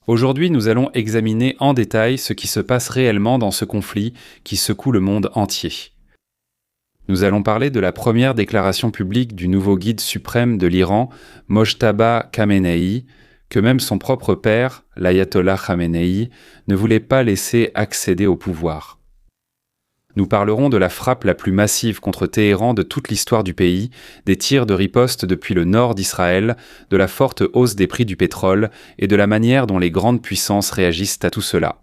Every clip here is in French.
Aujourd'hui, nous allons examiner en détail ce qui se passe réellement dans ce conflit qui secoue le monde entier. Nous allons parler de la première déclaration publique du nouveau guide suprême de l'Iran, Mojtaba Khamenei, que même son propre père, l'ayatollah Khamenei, ne voulait pas laisser accéder au pouvoir. Nous parlerons de la frappe la plus massive contre Téhéran de toute l'histoire du pays, des tirs de riposte depuis le nord d'Israël, de la forte hausse des prix du pétrole et de la manière dont les grandes puissances réagissent à tout cela.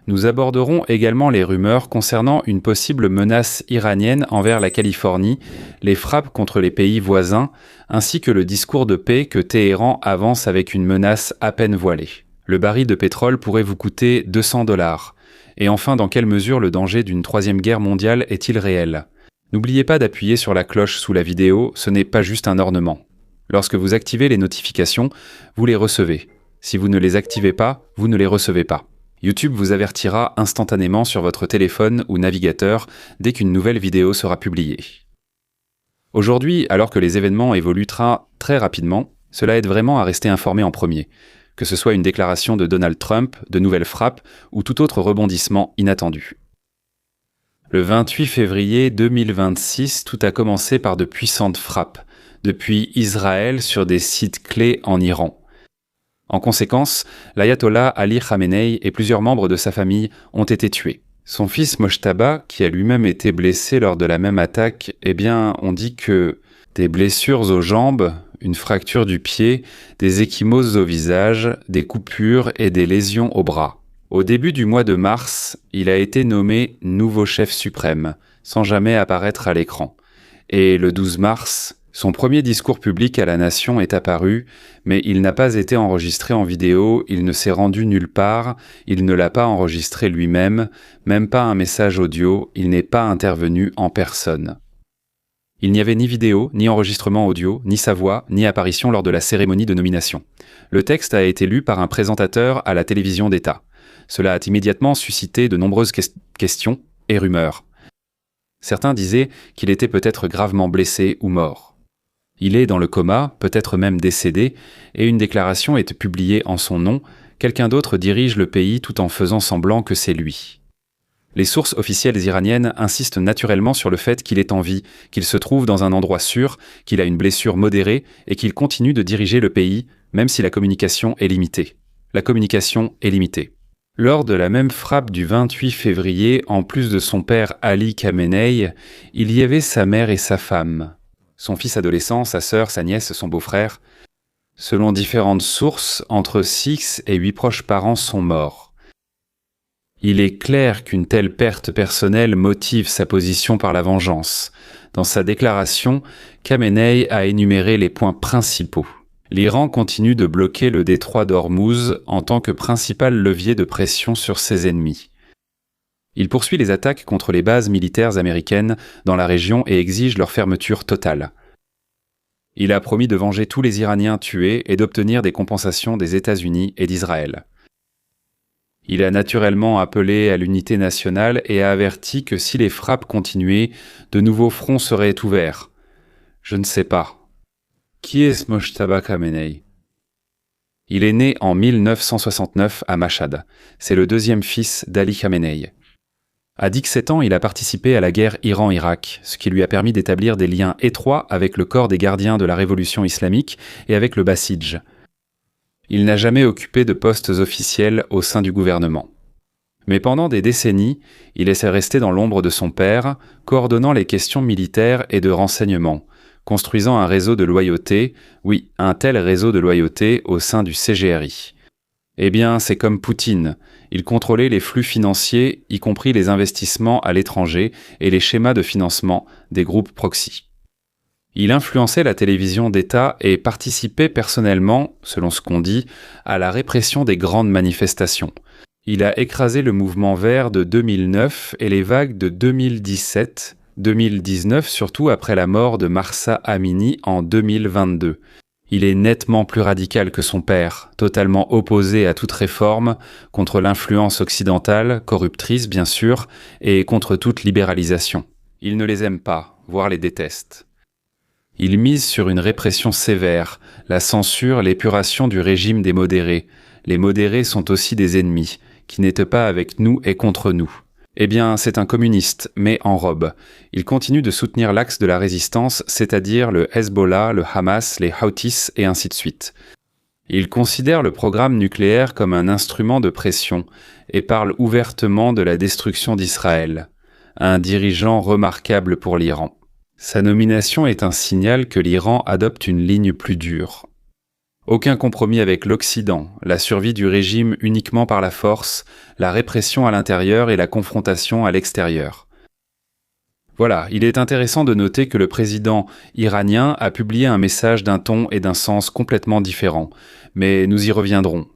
Nous aborderons également les rumeurs concernant une possible menace iranienne envers la Californie, les frappes contre les pays voisins, ainsi que le discours de paix que Téhéran avance avec une menace à peine voilée. Le baril de pétrole pourrait vous coûter $200. Et enfin, dans quelle mesure le danger d'une troisième guerre mondiale est-il réel? N'oubliez pas d'appuyer sur la cloche sous la vidéo, ce n'est pas juste un ornement. Lorsque vous activez les notifications, vous les recevez. Si vous ne les activez pas, vous ne les recevez pas. YouTube vous avertira instantanément sur votre téléphone ou navigateur dès qu'une nouvelle vidéo sera publiée. Aujourd'hui, alors que les événements évoluent très rapidement, cela aide vraiment à rester informé en premier. Que ce soit une déclaration de Donald Trump, de nouvelles frappes ou tout autre rebondissement inattendu. Le 28 février 2026, tout a commencé par de puissantes frappes, depuis Israël sur des sites clés en Iran. En conséquence, l'ayatollah Ali Khamenei et plusieurs membres de sa famille ont été tués. Son fils Mojtaba, qui a lui-même été blessé lors de la même attaque, on dit que des blessures aux jambes, une fracture du pied, des ecchymoses au visage, des coupures et des lésions aux bras. Au début du mois de mars, il a été nommé nouveau chef suprême, sans jamais apparaître à l'écran. Et le 12 mars, son premier discours public à la nation est apparu, mais il n'a pas été enregistré en vidéo, il ne s'est rendu nulle part, il ne l'a pas enregistré lui-même, même pas un message audio, il n'est pas intervenu en personne. Il n'y avait ni vidéo, ni enregistrement audio, ni sa voix, ni apparition lors de la cérémonie de nomination. Le texte a été lu par un présentateur à la télévision d'État. Cela a immédiatement suscité de nombreuses questions et rumeurs. Certains disaient qu'il était peut-être gravement blessé ou mort. Il est dans le coma, peut-être même décédé, et une déclaration est publiée en son nom. Quelqu'un d'autre dirige le pays tout en faisant semblant que c'est lui. Les sources officielles iraniennes insistent naturellement sur le fait qu'il est en vie, qu'il se trouve dans un endroit sûr, qu'il a une blessure modérée et qu'il continue de diriger le pays, même si la communication est limitée. La communication est limitée. Lors de la même frappe du 28 février, en plus de son père Ali Khamenei, il y avait sa mère et sa femme, son fils adolescent, sa sœur, sa nièce, son beau-frère. Selon différentes sources, entre 6 et 8 proches parents sont morts. Il est clair qu'une telle perte personnelle motive sa position par la vengeance. Dans sa déclaration, Khamenei a énuméré les points principaux. L'Iran continue de bloquer le détroit d'Ormuz en tant que principal levier de pression sur ses ennemis. Il poursuit les attaques contre les bases militaires américaines dans la région et exige leur fermeture totale. Il a promis de venger tous les Iraniens tués et d'obtenir des compensations des États-Unis et d'Israël. Il a naturellement appelé à l'unité nationale et a averti que si les frappes continuaient, de nouveaux fronts seraient ouverts. Je ne sais pas. Qui est ce Mojtaba Khamenei? Il est né en 1969 à Mashhad. C'est le deuxième fils d'Ali Khamenei. À 17 ans, il a participé à la guerre Iran-Irak, ce qui lui a permis d'établir des liens étroits avec le corps des gardiens de la révolution islamique et avec le Basij. Il n'a jamais occupé de postes officiels au sein du gouvernement. Mais pendant des décennies, il est resté dans l'ombre de son père, coordonnant les questions militaires et de renseignement, construisant un réseau de loyauté, oui, un tel réseau de loyauté au sein du CGRI. Eh bien, c'est comme Poutine. Il contrôlait les flux financiers, y compris les investissements à l'étranger et les schémas de financement des groupes proxy. Il influençait la télévision d'État et participait personnellement, selon ce qu'on dit, à la répression des grandes manifestations. Il a écrasé le mouvement vert de 2009 et les vagues de 2017, 2019, surtout après la mort de Mahsa Amini en 2022. Il est nettement plus radical que son père, totalement opposé à toute réforme, contre l'influence occidentale, corruptrice bien sûr, et contre toute libéralisation. Il ne les aime pas, voire les déteste. Il mise sur une répression sévère, la censure, l'épuration du régime des modérés. Les modérés sont aussi des ennemis. Qui n'était pas avec nous et contre nous. Eh bien, c'est un communiste, mais en robe. Il continue de soutenir l'axe de la résistance, c'est-à-dire le Hezbollah, le Hamas, les Houthis et ainsi de suite. Il considère le programme nucléaire comme un instrument de pression et parle ouvertement de la destruction d'Israël. Un dirigeant remarquable pour l'Iran. Sa nomination est un signal que l'Iran adopte une ligne plus dure. Aucun compromis avec l'Occident, la survie du régime uniquement par la force, la répression à l'intérieur et la confrontation à l'extérieur. Voilà, il est intéressant de noter que le président iranien a publié un message d'un ton et d'un sens complètement différents, mais nous y reviendrons.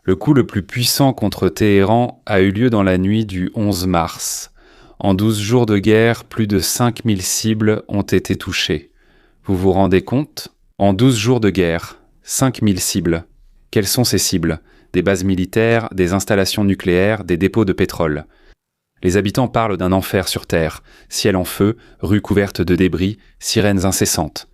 Le coup le plus puissant contre Téhéran a eu lieu dans la nuit du 11 mars. En 12 jours de guerre, plus de 5000 cibles ont été touchées. Vous vous rendez compte ? En 12 jours de guerre, 5000 cibles. Quelles sont ces cibles ? Des bases militaires, des installations nucléaires, des dépôts de pétrole. Les habitants parlent d'un enfer sur Terre, ciel en feu, rues couvertes de débris, sirènes incessantes.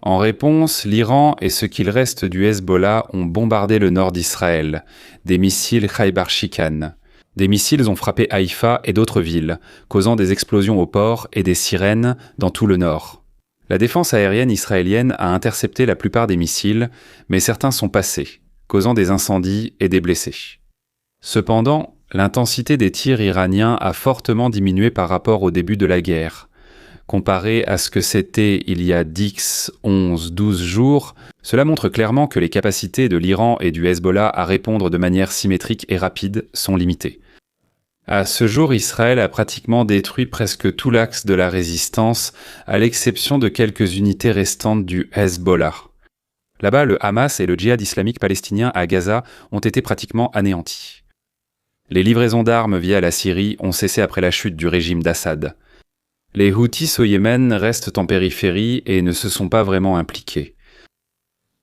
En réponse, l'Iran et ce qu'il reste du Hezbollah ont bombardé le nord d'Israël, des missiles Khaybar Shikan. Des missiles ont frappé Haïfa et d'autres villes, causant des explosions au port et des sirènes dans tout le nord. La défense aérienne israélienne a intercepté la plupart des missiles, mais certains sont passés, causant des incendies et des blessés. Cependant, l'intensité des tirs iraniens a fortement diminué par rapport au début de la guerre. Comparé à ce que c'était il y a 10, 11, 12 jours, cela montre clairement que les capacités de l'Iran et du Hezbollah à répondre de manière symétrique et rapide sont limitées. À ce jour, Israël a pratiquement détruit presque tout l'axe de la résistance, à l'exception de quelques unités restantes du Hezbollah. Là-bas, le Hamas et le djihad islamique palestinien à Gaza ont été pratiquement anéantis. Les livraisons d'armes via la Syrie ont cessé après la chute du régime d'Assad. Les Houthis au Yémen restent en périphérie et ne se sont pas vraiment impliqués.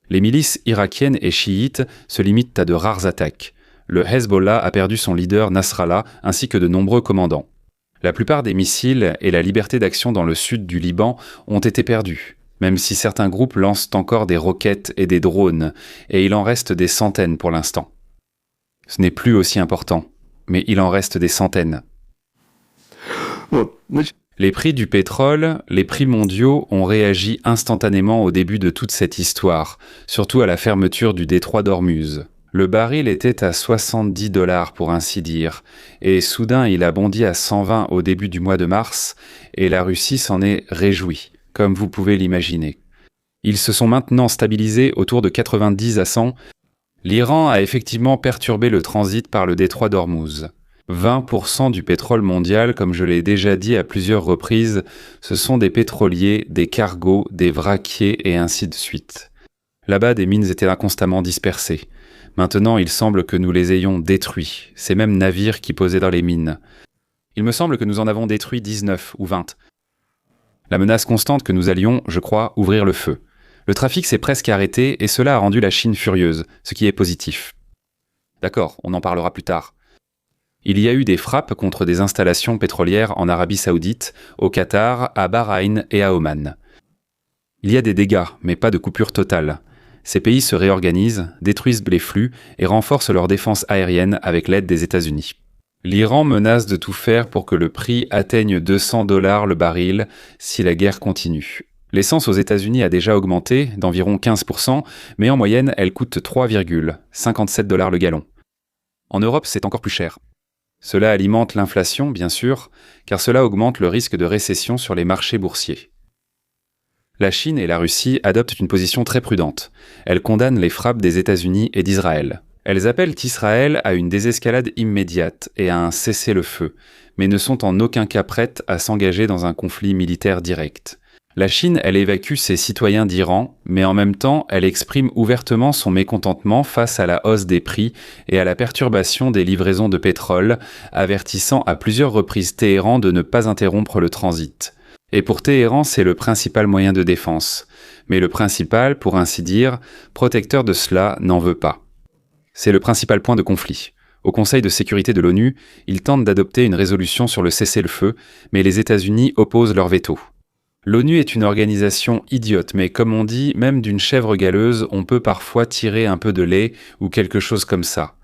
Les milices irakiennes et chiites se limitent à de rares attaques. Le Hezbollah a perdu son leader Nasrallah ainsi que de nombreux commandants. La plupart des missiles et la liberté d'action dans le sud du Liban ont été perdus, même si certains groupes lancent encore des roquettes et des drones, et il en reste des centaines pour l'instant. Ce n'est plus aussi important, mais il en reste des centaines. Les prix du pétrole, les prix mondiaux ont réagi instantanément au début de toute cette histoire, surtout à la fermeture du détroit d'Ormuz. Le baril était à $70 pour ainsi dire, et soudain il a bondi à 120 au début du mois de mars, et la Russie s'en est réjouie, comme vous pouvez l'imaginer. Ils se sont maintenant stabilisés autour de 90 à 100. L'Iran a effectivement perturbé le transit par le détroit d'Ormuz. 20% du pétrole mondial, comme je l'ai déjà dit à plusieurs reprises, ce sont des pétroliers, des cargos, des vraquiers et ainsi de suite. Là-bas, des mines étaient constamment dispersées. Maintenant, il semble que nous les ayons détruits, ces mêmes navires qui posaient dans les mines. Il me semble que nous en avons détruit 19 ou 20. La menace constante que nous allions, je crois, ouvrir le feu. Le trafic s'est presque arrêté et cela a rendu la Chine furieuse, ce qui est positif. D'accord, on en parlera plus tard. Il y a eu des frappes contre des installations pétrolières en Arabie Saoudite, au Qatar, à Bahreïn et à Oman. Il y a des dégâts, mais pas de coupure totale. Ces pays se réorganisent, détruisent les flux et renforcent leur défense aérienne avec l'aide des États-Unis. L'Iran menace de tout faire pour que le prix atteigne $200 le baril si la guerre continue. L'essence aux États-Unis a déjà augmenté d'environ 15%, mais en moyenne, elle coûte $3,57 le gallon. En Europe, c'est encore plus cher. Cela alimente l'inflation, bien sûr, car cela augmente le risque de récession sur les marchés boursiers. La Chine et la Russie adoptent une position très prudente. Elles condamnent les frappes des États-Unis et d'Israël. Elles appellent Israël à une désescalade immédiate et à un cessez-le-feu, mais ne sont en aucun cas prêtes à s'engager dans un conflit militaire direct. La Chine, elle évacue ses citoyens d'Iran, mais en même temps, elle exprime ouvertement son mécontentement face à la hausse des prix et à la perturbation des livraisons de pétrole, avertissant à plusieurs reprises Téhéran de ne pas interrompre le transit. Et pour Téhéran, c'est le principal moyen de défense. Mais le principal, pour ainsi dire, protecteur de cela, n'en veut pas. C'est le principal point de conflit. Au Conseil de sécurité de l'ONU, ils tentent d'adopter une résolution sur le cessez-le-feu, mais les États-Unis opposent leur veto. L'ONU est une organisation idiote, mais comme on dit, même d'une chèvre galeuse, on peut parfois tirer un peu de lait ou quelque chose comme ça.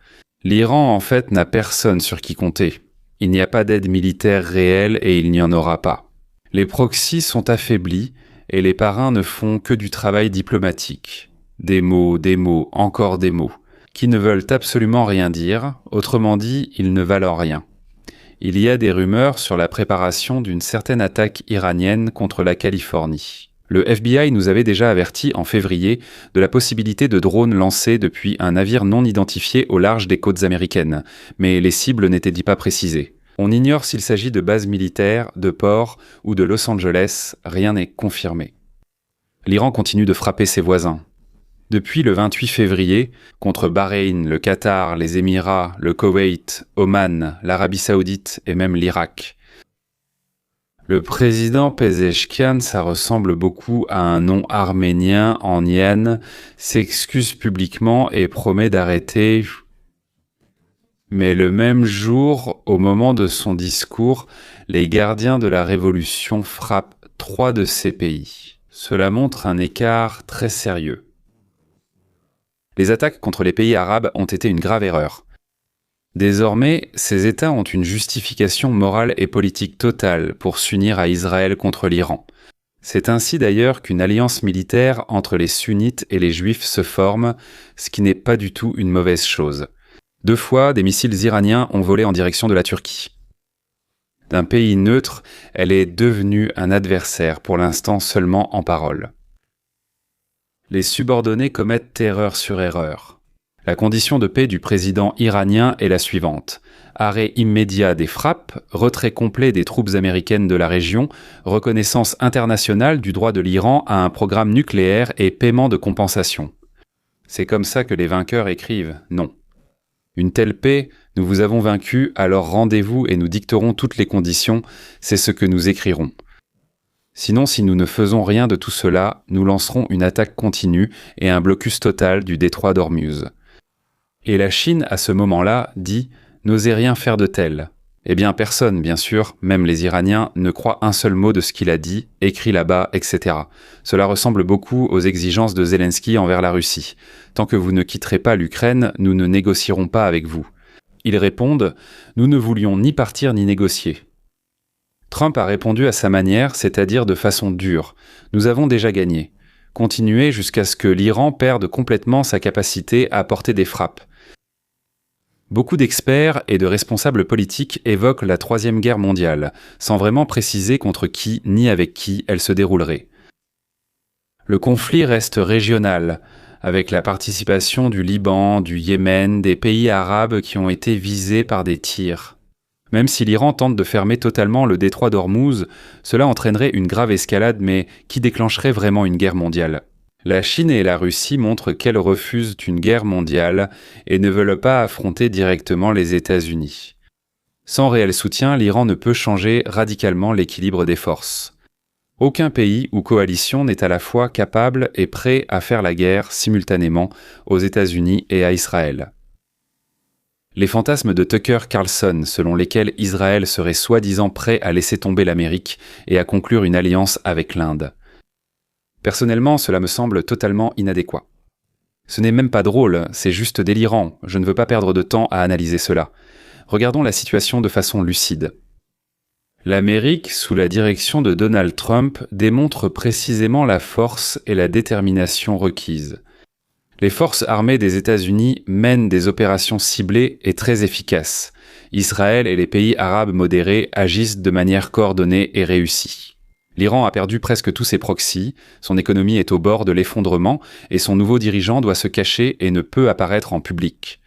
L'Iran, en fait, n'a personne sur qui compter. Il n'y a pas d'aide militaire réelle et il n'y en aura pas. Les proxys sont affaiblis et les parrains ne font que du travail diplomatique. Des mots, encore des mots, qui ne veulent absolument rien dire, autrement dit, ils ne valent rien. Il y a des rumeurs sur la préparation d'une certaine attaque iranienne contre la Californie. Le FBI nous avait déjà averti en février de la possibilité de drones lancés depuis un navire non identifié au large des côtes américaines, mais les cibles n'étaient pas précisées. On ignore s'il s'agit de bases militaires, de ports ou de Los Angeles, rien n'est confirmé. L'Iran continue de frapper ses voisins. Depuis le 28 février, contre Bahreïn, le Qatar, les Émirats, le Koweït, Oman, l'Arabie Saoudite et même l'Irak. Le président Pezeshkian, ça ressemble beaucoup à un nom arménien en yen, s'excuse publiquement et promet d'arrêter. Mais le même jour, au moment de son discours, les gardiens de la révolution frappent 3 de ces pays. Cela montre un écart très sérieux. Les attaques contre les pays arabes ont été une grave erreur. Désormais, ces États ont une justification morale et politique totale pour s'unir à Israël contre l'Iran. C'est ainsi d'ailleurs qu'une alliance militaire entre les sunnites et les juifs se forme, ce qui n'est pas du tout une mauvaise chose. 2 fois, des missiles iraniens ont volé en direction de la Turquie. D'un pays neutre, elle est devenue un adversaire, pour l'instant seulement en parole. Les subordonnés commettent erreur sur erreur. La condition de paix du président iranien est la suivante. Arrêt immédiat des frappes, retrait complet des troupes américaines de la région, reconnaissance internationale du droit de l'Iran à un programme nucléaire et paiement de compensation. C'est comme ça que les vainqueurs écrivent « non ». Une telle paix, nous vous avons vaincus, alors rendez-vous et nous dicterons toutes les conditions, c'est ce que nous écrirons. Sinon, si nous ne faisons rien de tout cela, nous lancerons une attaque continue et un blocus total du détroit d'Ormuz. Et la Chine, à ce moment-là, dit « n'osez rien faire de tel ». Eh bien, personne, bien sûr, même les Iraniens, ne croit un seul mot de ce qu'il a dit, écrit là-bas, etc. Cela ressemble beaucoup aux exigences de Zelensky envers la Russie. Tant que vous ne quitterez pas l'Ukraine, nous ne négocierons pas avec vous. Ils répondent « nous ne voulions ni partir ni négocier ». Trump a répondu à sa manière, c'est-à-dire de façon dure. Nous avons déjà gagné. Continuez jusqu'à ce que l'Iran perde complètement sa capacité à porter des frappes. Beaucoup d'experts et de responsables politiques évoquent la Troisième Guerre mondiale, sans vraiment préciser contre qui ni avec qui elle se déroulerait. Le conflit reste régional, avec la participation du Liban, du Yémen, des pays arabes qui ont été visés par des tirs. Même si l'Iran tente de fermer totalement le détroit d'Ormuz, cela entraînerait une grave escalade, mais qui déclencherait vraiment une guerre mondiale. La Chine et la Russie montrent qu'elles refusent une guerre mondiale et ne veulent pas affronter directement les États-Unis. Sans réel soutien, l'Iran ne peut changer radicalement l'équilibre des forces. Aucun pays ou coalition n'est à la fois capable et prêt à faire la guerre simultanément aux États-Unis et à Israël. Les fantasmes de Tucker Carlson, selon lesquels Israël serait soi-disant prêt à laisser tomber l'Amérique et à conclure une alliance avec l'Inde. Personnellement, cela me semble totalement inadéquat. Ce n'est même pas drôle, c'est juste délirant, je ne veux pas perdre de temps à analyser cela. Regardons la situation de façon lucide. L'Amérique, sous la direction de Donald Trump, démontre précisément la force et la détermination requises. Les forces armées des États-Unis mènent des opérations ciblées et très efficaces. Israël et les pays arabes modérés agissent de manière coordonnée et réussie. L'Iran a perdu presque tous ses proxys, son économie est au bord de l'effondrement et son nouveau dirigeant doit se cacher et ne peut apparaître en public.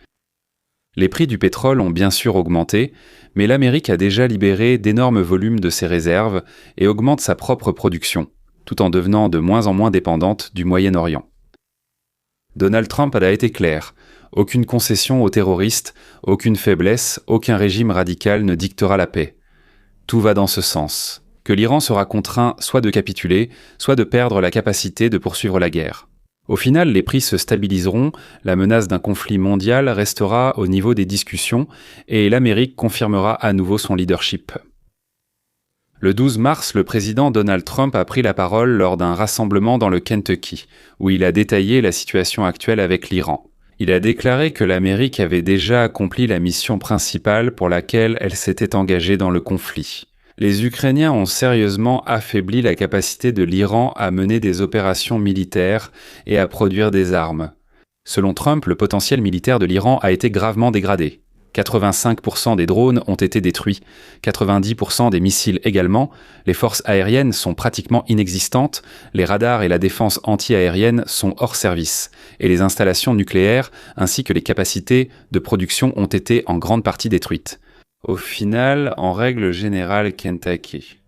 Les prix du pétrole ont bien sûr augmenté, mais l'Amérique a déjà libéré d'énormes volumes de ses réserves et augmente sa propre production, tout en devenant de moins en moins dépendante du Moyen-Orient. Donald Trump a été clair. Aucune concession aux terroristes, aucune faiblesse, aucun régime radical ne dictera la paix. Tout va dans ce sens. Que l'Iran sera contraint soit de capituler, soit de perdre la capacité de poursuivre la guerre. Au final, les prix se stabiliseront, la menace d'un conflit mondial restera au niveau des discussions et l'Amérique confirmera à nouveau son leadership. Le 12 mars, le président Donald Trump a pris la parole lors d'un rassemblement dans le Kentucky, où il a détaillé la situation actuelle avec l'Iran. Il a déclaré que l'Amérique avait déjà accompli la mission principale pour laquelle elle s'était engagée dans le conflit. Les Ukrainiens ont sérieusement affaibli la capacité de l'Iran à mener des opérations militaires et à produire des armes. Selon Trump, le potentiel militaire de l'Iran a été gravement dégradé. 85% des drones ont été détruits, 90% des missiles également, les forces aériennes sont pratiquement inexistantes, les radars et la défense anti-aérienne sont hors service, et les installations nucléaires ainsi que les capacités de production ont été en grande partie détruites. Au final, en règle générale, Kentucky.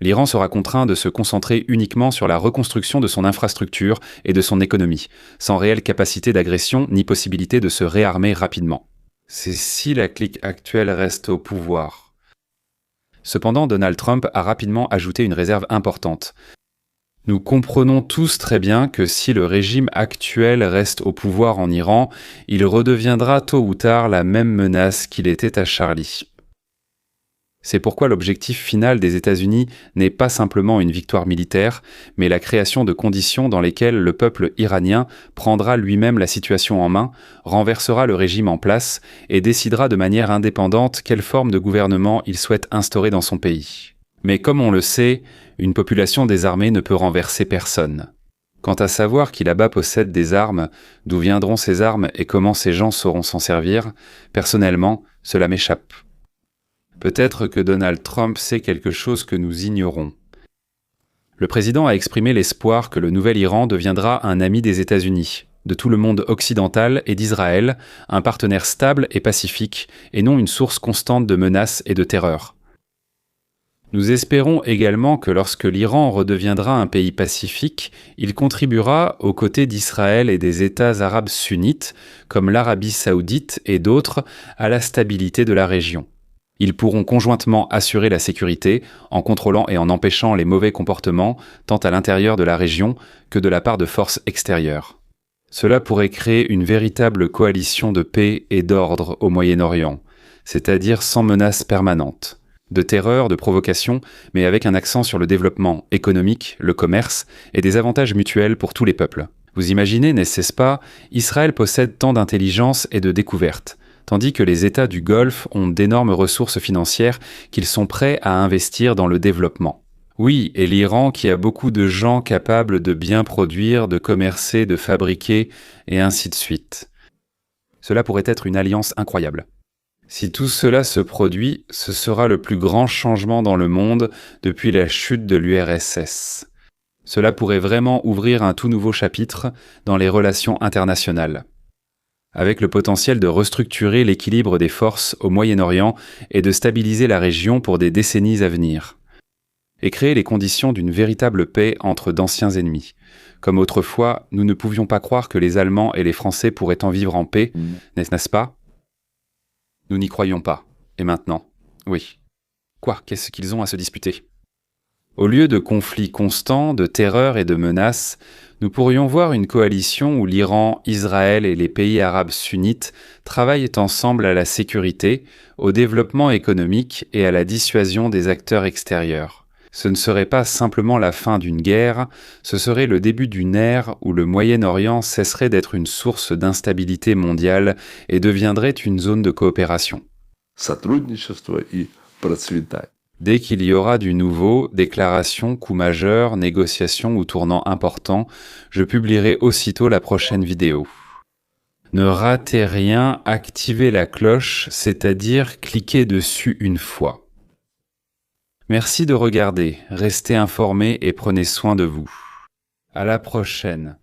L'Iran sera contraint de se concentrer uniquement sur la reconstruction de son infrastructure et de son économie, sans réelle capacité d'agression ni possibilité de se réarmer rapidement. C'est si la clique actuelle reste au pouvoir. Cependant, Donald Trump a rapidement ajouté une réserve importante. Nous comprenons tous très bien que si le régime actuel reste au pouvoir en Iran, il redeviendra tôt ou tard la même menace qu'il était à Charlie. C'est pourquoi l'objectif final des États-Unis n'est pas simplement une victoire militaire, mais la création de conditions dans lesquelles le peuple iranien prendra lui-même la situation en main, renversera le régime en place et décidera de manière indépendante quelle forme de gouvernement il souhaite instaurer dans son pays. Mais comme on le sait, une population désarmée ne peut renverser personne. Quant à savoir qui là-bas possède des armes, d'où viendront ces armes et comment ces gens sauront s'en servir, personnellement, cela m'échappe. Peut-être que Donald Trump sait quelque chose que nous ignorons. Le président a exprimé l'espoir que le nouvel Iran deviendra un ami des États-Unis, de tout le monde occidental et d'Israël, un partenaire stable et pacifique, et non une source constante de menaces et de terreur. Nous espérons également que lorsque l'Iran redeviendra un pays pacifique, il contribuera, aux côtés d'Israël et des États arabes sunnites, comme l'Arabie saoudite et d'autres, à la stabilité de la région. Ils pourront conjointement assurer la sécurité en contrôlant et en empêchant les mauvais comportements tant à l'intérieur de la région que de la part de forces extérieures. Cela pourrait créer une véritable coalition de paix et d'ordre au Moyen-Orient, c'est-à-dire sans menace permanente, de terreur, de provocation, mais avec un accent sur le développement économique, le commerce et des avantages mutuels pour tous les peuples. Vous imaginez, n'est-ce pas, Israël possède tant d'intelligence et de découverte, tandis que les États du Golfe ont d'énormes ressources financières qu'ils sont prêts à investir dans le développement. Oui, et l'Iran qui a beaucoup de gens capables de bien produire, de commercer, de fabriquer, et ainsi de suite. Cela pourrait être une alliance incroyable. Si tout cela se produit, ce sera le plus grand changement dans le monde depuis la chute de l'URSS. Cela pourrait vraiment ouvrir un tout nouveau chapitre dans les relations internationales, avec le potentiel de restructurer l'équilibre des forces au Moyen-Orient et de stabiliser la région pour des décennies à venir, et créer les conditions d'une véritable paix entre d'anciens ennemis. Comme autrefois, nous ne pouvions pas croire que les Allemands et les Français pourraient en vivre en paix, n'est-ce pas? Nous n'y croyons pas. Et maintenant? Oui. Quoi? Qu'est-ce qu'ils ont à se disputer? Au lieu de conflits constants, de terreur et de menaces, nous pourrions voir une coalition où l'Iran, Israël et les pays arabes sunnites travaillent ensemble à la sécurité, au développement économique et à la dissuasion des acteurs extérieurs. Ce ne serait pas simplement la fin d'une guerre, ce serait le début d'une ère où le Moyen-Orient cesserait d'être une source d'instabilité mondiale et deviendrait une zone de coopération. Dès qu'il y aura du nouveau, déclaration, coup majeur, négociation ou tournant important, je publierai aussitôt la prochaine vidéo. Ne ratez rien, activez la cloche, c'est-à-dire cliquez dessus une fois. Merci de regarder, restez informés et prenez soin de vous. À la prochaine.